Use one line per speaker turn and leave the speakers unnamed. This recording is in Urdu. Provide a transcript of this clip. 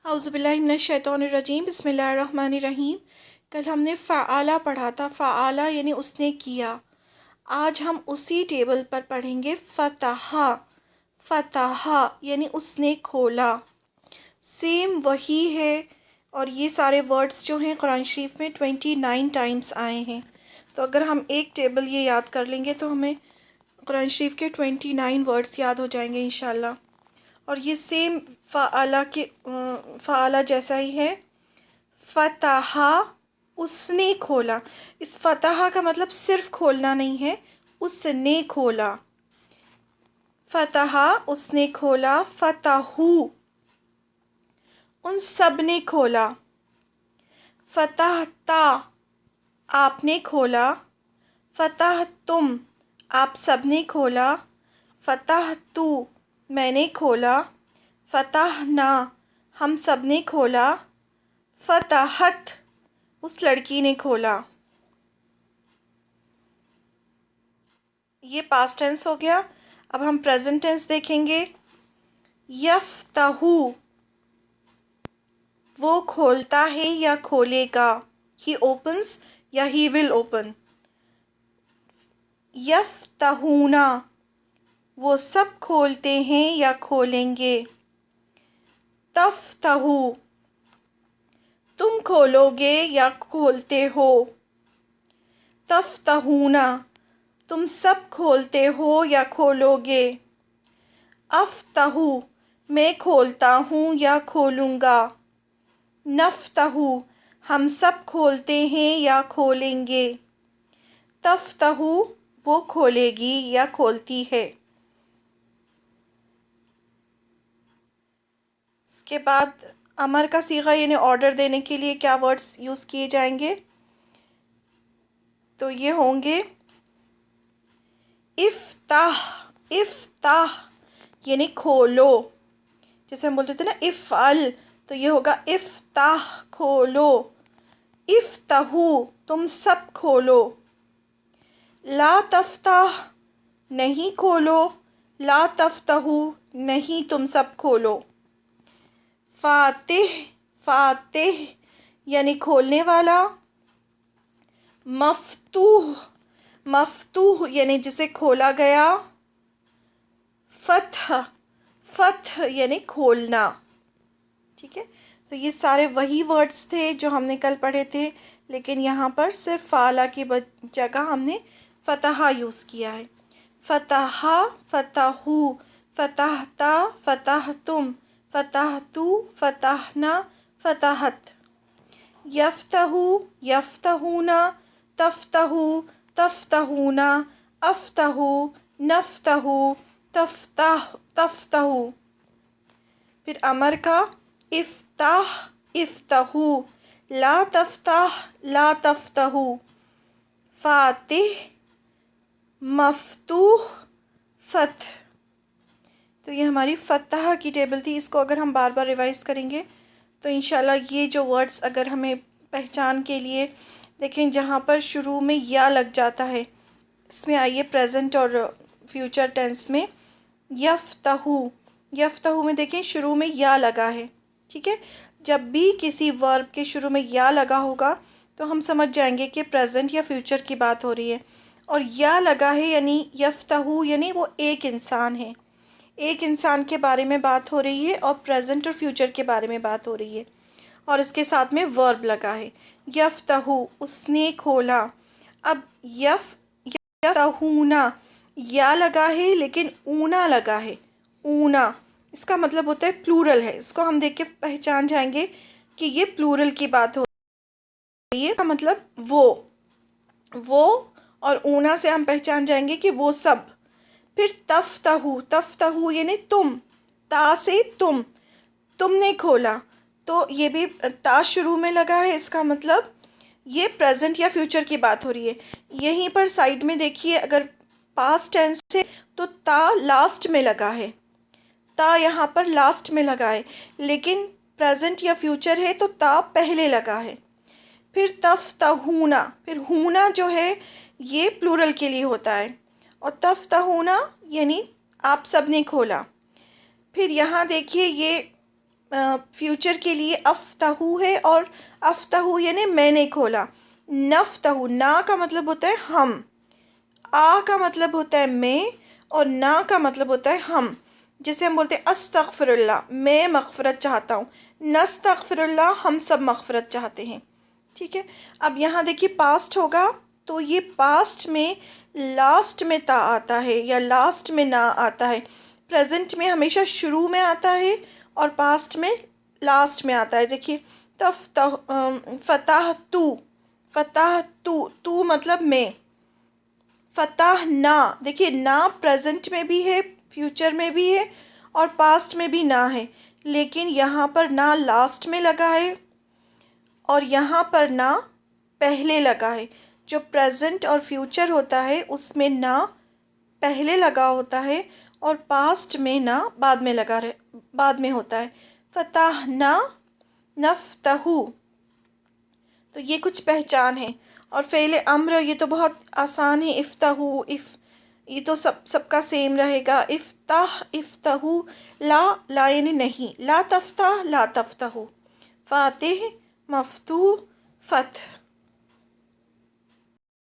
اعوذ باللہ من الشیطان الرجیم بسم اللہ الرحمن الرحیم۔ کل ہم نے فعالہ پڑھا تھا، فعالہ یعنی اس نے کیا۔ آج ہم اسی ٹیبل پر پڑھیں گے فتحہ، فتحہ یعنی اس نے کھولا۔ سیم وہی ہے، اور یہ سارے ورڈز جو ہیں قرآن شریف میں 29 ٹائمز آئے ہیں۔ تو اگر ہم ایک ٹیبل یہ یاد کر لیں گے تو ہمیں قرآن شریف کے 29 ورڈز یاد ہو جائیں گے انشاءاللہ۔ اور یہ سیم فعالہ جیسا ہی ہے۔ فتحہ اس نے کھولا، اس فتحہ کا مطلب صرف کھولنا نہیں ہے، اس نے کھولا۔ فتحہ اس نے کھولا، فتحو ان سب نے کھولا۔ فتحتا آپ نے کھولا، فتحتم آپ سب نے کھولا، فتحتو میں نے کھولا، فتحنا ہم سب نے کھولا، فتحت اس لڑکی نے کھولا۔ یہ پاسٹ ٹینس ہو گیا۔ اب ہم پریزنٹ ٹینس دیکھیں گے۔ یفتحو وہ کھولتا ہے یا کھولے گا، ہی اوپنس یا ہی ول اوپن۔ یفتحون وہ سب کھولتے ہیں یا کھولیں گے۔ تفتحو تم کھولو گے یا کھولتے ہو۔ تفتحون تم سب کھولتے ہو یا کھولو گے۔ افتحو میں کھولتا ہوں یا کھولوں گا۔ نفتحو ہم سب کھولتے ہیں یا کھولیں گے۔ تفتحو وہ کھولے گی یا کھولتی ہے۔ اس کے بعد امر کا صیغہ یعنی آرڈر دینے کے لیے کیا ورڈز یوز کیے جائیں گے؟ تو یہ ہوں گے افتح، افتح یعنی کھولو۔ جیسے ہم بولتے تھے نا افعل، تو یہ ہوگا افتح کھولو۔ افتحو تم سب کھولو۔ لا تفتح نہیں کھولو، لا تفتحو نہیں تم سب کھولو۔ فاتح، فاتح یعنی کھولنے والا۔ مفتوح، مفتوح یعنی جسے کھولا گیا۔ فتح، فتح یعنی کھولنا۔ ٹھیک ہے، تو یہ سارے وہی ورڈز تھے جو ہم نے کل پڑھے تھے، لیکن یہاں پر صرف فعلہ کی جگہ ہم نے فتحہ یوز کیا ہے۔ فتحہ، فتحو، فتحتا، فتحتم، فتحتو، فتحنا، فتحت۔ یفتحو، یفتحون، تفتحو، تفتحون، افتحو، نفتحو، تفتح، تفتحو۔ پھر امر کا افتح، افتحو، لا تفتح، لا تفتحو۔ فاتح، مفتوح، فتح۔ تو یہ ہماری فتح کی ٹیبل تھی۔ اس کو اگر ہم بار بار ریوائز کریں گے تو انشاءاللہ یہ جو ورڈز اگر ہمیں پہچان کے لیے دیکھیں جہاں پر شروع میں یا لگ جاتا ہے، اس میں آئیے پریزنٹ اور فیوچر ٹینس میں یفتحو، یفتحو میں دیکھیں شروع میں یا لگا ہے۔ ٹھیک ہے، جب بھی کسی ورب کے شروع میں یا لگا ہوگا تو ہم سمجھ جائیں گے کہ پریزنٹ یا فیوچر کی بات ہو رہی ہے۔ اور یا لگا ہے یعنی یفتحو یعنی وہ ایک انسان ہے، ایک انسان کے بارے میں بات ہو رہی ہے، اور پریزنٹ اور فیوچر کے بارے میں بات ہو رہی ہے، اور اس کے ساتھ میں ورب لگا ہے۔ یفتحو اس نے کھولا۔ اب یفتحون یا لگا ہے لیکن اونا لگا ہے، اونا اس کا مطلب ہوتا ہے پلورل ہے۔ اس کو ہم دیکھ کے پہچان جائیں گے کہ یہ پلورل کی بات ہو رہی ہے، کا مطلب وہ، اور اونا سے ہم پہچان جائیں گے کہ وہ سب۔ پھر تفتحو، تفتحو یعنی تم، تا سے تم نے کھولا، تو یہ بھی تا شروع میں لگا ہے، اس کا مطلب یہ پریزنٹ یا فیوچر کی بات ہو رہی ہے۔ یہیں پر سائڈ میں دیکھیے اگر پاسٹ ٹینس ہے تو تا لاسٹ میں لگا ہے، تا یہاں پر لاسٹ میں لگا ہے، لیکن پریزنٹ یا فیوچر ہے تو تا پہلے لگا ہے۔ پھر تفتحون، پھر ہونا جو ہے یہ پلورل کے لیے ہوتا ہے، اور تفتحون یعنی آپ سب نے کھولا۔ پھر یہاں دیکھیے یہ فیوچر کے لیے افتحو ہے، اور افتحو یعنی میں نے کھولا. نفتحو، نا کا مطلب ہوتا ہے ہم، آ کا مطلب ہوتا ہے میں، اور نا کا مطلب ہوتا ہے ہم. جیسے ہم بولتے ہیں استغفر اللہ، میں مغفرت چاہتا ہوں. نستغفر اللہ، ہم سب مغفرت چاہتے ہیں. ٹھیک ہے. اب یہاں دیکھیے پاسٹ ہوگا تو یہ پاسٹ میں لاسٹ میں تا آتا ہے یا لاسٹ میں نا آتا ہے. پریزنٹ میں ہمیشہ شروع میں آتا ہے اور پاسٹ میں لاسٹ میں آتا ہے. دیکھیے فتح تو مطلب میں. فتح نا، دیکھیے نا پریزنٹ میں بھی ہے، فیوچر میں بھی ہے، اور پاسٹ میں بھی نا ہے، لیکن یہاں پر نا لاسٹ میں لگا ہے اور یہاں پر نا پہلے لگا ہے. جو پریزنٹ اور فیوچر ہوتا ہے اس میں نا پہلے لگا ہوتا ہے اور پاسٹ میں نا بعد میں ہوتا ہے. فتح نا نفتحو. تو یہ کچھ پہچان ہے. اور فعل امر یہ تو بہت آسان ہے. افتحو، یہ تو سب کا سیم رہے گا. افتح افتحو. لا یعنی نہیں. لا تفتح لا تفتحو. فاتح مفتوح فتح.